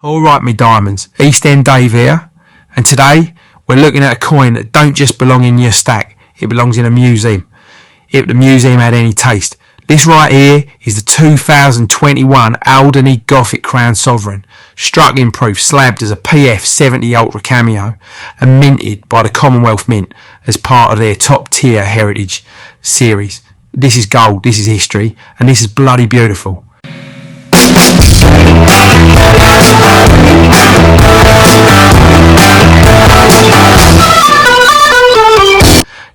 Alright me diamonds, East End Dave here, and today we're looking at a coin that don't just belong in your stack, it belongs in a museum. If the museum had any taste. This right here is the 2021 Alderney Gothic Crown Sovereign, struck in proof, slabbed as a PF70 Ultra Cameo and minted by the Commonwealth Mint as part of their top tier Hertidge series. This is gold, this is history, and this is bloody beautiful.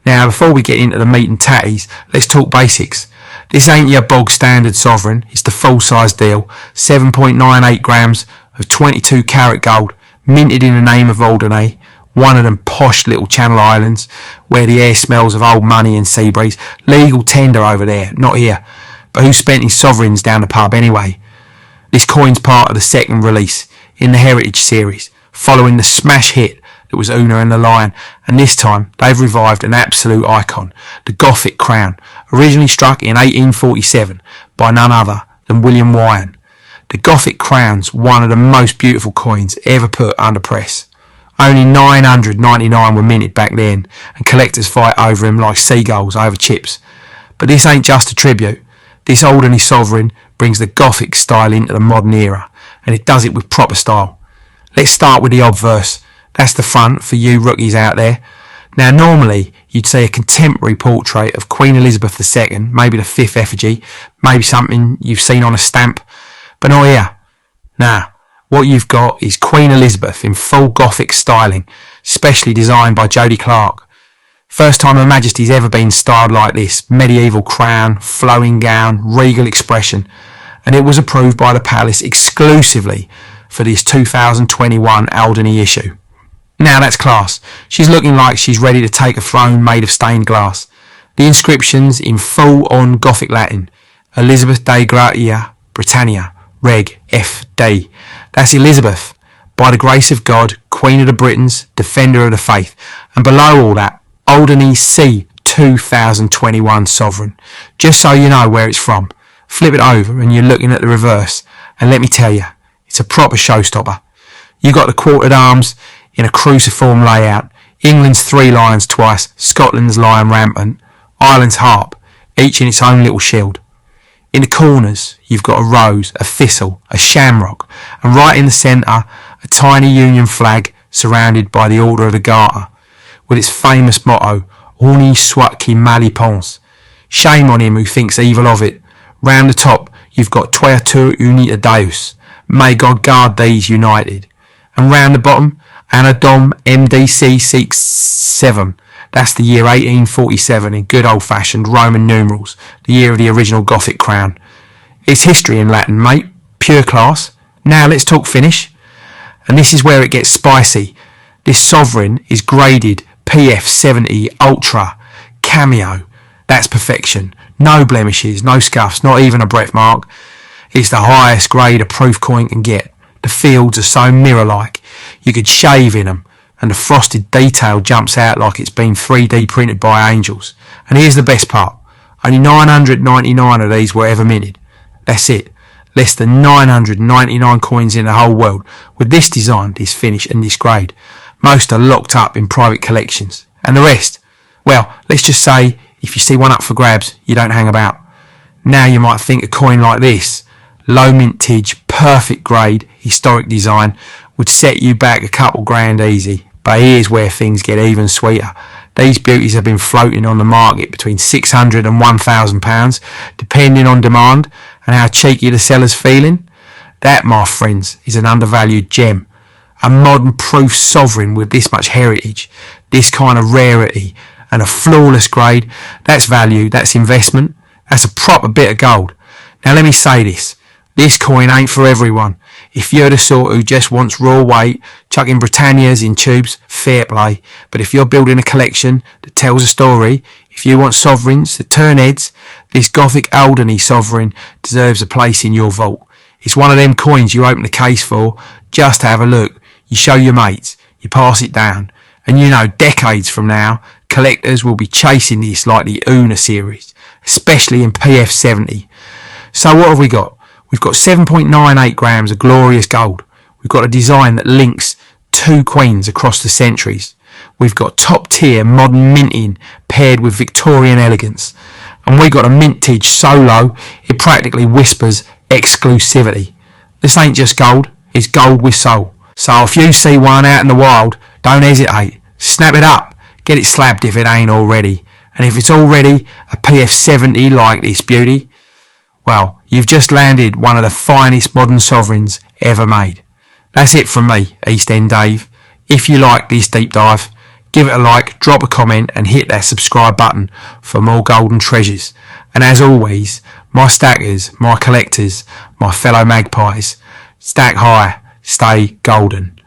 Now, before we get into the meat and tatties, let's talk basics. This ain't your bog standard sovereign, it's the full size deal. 7.98 grams of 22 carat gold, minted in the name of Alderney, one of them posh little Channel Islands where the air smells of old money and sea breeze. Legal tender over there, not here. But who spent his sovereigns down the pub anyway? This coin's part of the second release in the Hertidge series, following the smash hit that was Una and the Lion, and this time they've revived an absolute icon, the Gothic Crown, originally struck in 1847 by none other than William Wyan. The Gothic Crown's one of the most beautiful coins ever put under press. Only 999 were minted back then, and collectors fight over him like seagulls over chips. But this ain't just a tribute. This Alderney sovereign brings the Gothic style into the modern era, and it does it with proper style. Let's start with the obverse. That's the front for you rookies out there. Now, normally you'd see a contemporary portrait of Queen Elizabeth II, maybe the 5th effigy, maybe something you've seen on a stamp, but not here. Nah, what you've got is Queen Elizabeth in full Gothic styling, specially designed by Jodie Clark. First time Her Majesty's ever been styled like this, medieval crown, flowing gown, regal expression, and it was approved by the palace exclusively for this 2021 Alderney issue. Now that's class. She's looking like she's ready to take a throne made of stained glass. The inscription's in full-on Gothic Latin. Elizabeth Dei Gratia Britannia, Reg F.D. That's Elizabeth, by the grace of God, Queen of the Britons, Defender of the Faith. And below all that, Alderney C 2021 Sovereign. Just so you know where it's from. Flip it over and you're looking at the reverse. And let me tell you, it's a proper showstopper. You got the quartered arms in a cruciform layout, England's 3 lions twice, Scotland's lion rampant, Ireland's harp, each in its own little shield. In the corners, you've got a rose, a thistle, a shamrock, and right in the centre, a tiny Union flag surrounded by the Order of the Garter, with its famous motto, Honi soit mal y pense. Shame on him who thinks evil of it. Round the top, you've got Tweatur unita Deus, may God guard these united. And round the bottom, Anna Dom MDC 67. That's the year 1847 in good old-fashioned Roman numerals, the year of the original Gothic crown. It's history in Latin, mate. Pure class. Now let's talk finish. And this is where it gets spicy. This sovereign is graded PF70 Ultra Cameo. That's perfection. No blemishes, no scuffs, not even a breath mark. It's the highest grade a proof coin can get. The fields are so mirror-like, you could shave in them, and the frosted detail jumps out like it's been 3D printed by angels. And here's the best part. Only 999 of these were ever minted. That's it. Less than 999 coins in the whole world with this design, this finish and this grade. Most are locked up in private collections. And the rest? Well, let's just say, if you see one up for grabs, you don't hang about. Now you might think a coin like this, low mintage, perfect grade, historic design, would set you back a couple grand easy. But here's where things get even sweeter. These beauties have been floating on the market between £600 and £1,000, depending on demand and how cheeky the seller's feeling. That, my friends, is an undervalued gem. A modern proof sovereign with this much heritage, this kind of rarity, and a flawless grade, that's value, that's investment, that's a proper bit of gold. Now let me say this. This coin ain't for everyone. If you're the sort who just wants raw weight, chucking Britannias in tubes, fair play. But if you're building a collection that tells a story, if you want sovereigns that turn heads, this Gothic Alderney sovereign deserves a place in your vault. It's one of them coins you open the case for, just have a look. You show your mates, you pass it down. And you know, decades from now, collectors will be chasing this like the Una series, especially in PF70. So what have we got? We've got 7.98 grams of glorious gold. we've got a design that links two queens across the centuries. We've got top tier modern minting paired with Victorian elegance. And we got a mintage so low it practically whispers exclusivity. This ain't just gold, it's gold with soul. So if you see one out in the wild, don't hesitate. Snap it up. Get it slabbed if it ain't already. And if it's already a PF70 like this beauty, well, you've just landed one of the finest modern sovereigns ever made. That's it from me, East End Dave. If you like this deep dive, give it a like, drop a comment and hit that subscribe button for more golden treasures. And as always, my stackers, my collectors, my fellow magpies, stack high, stay golden.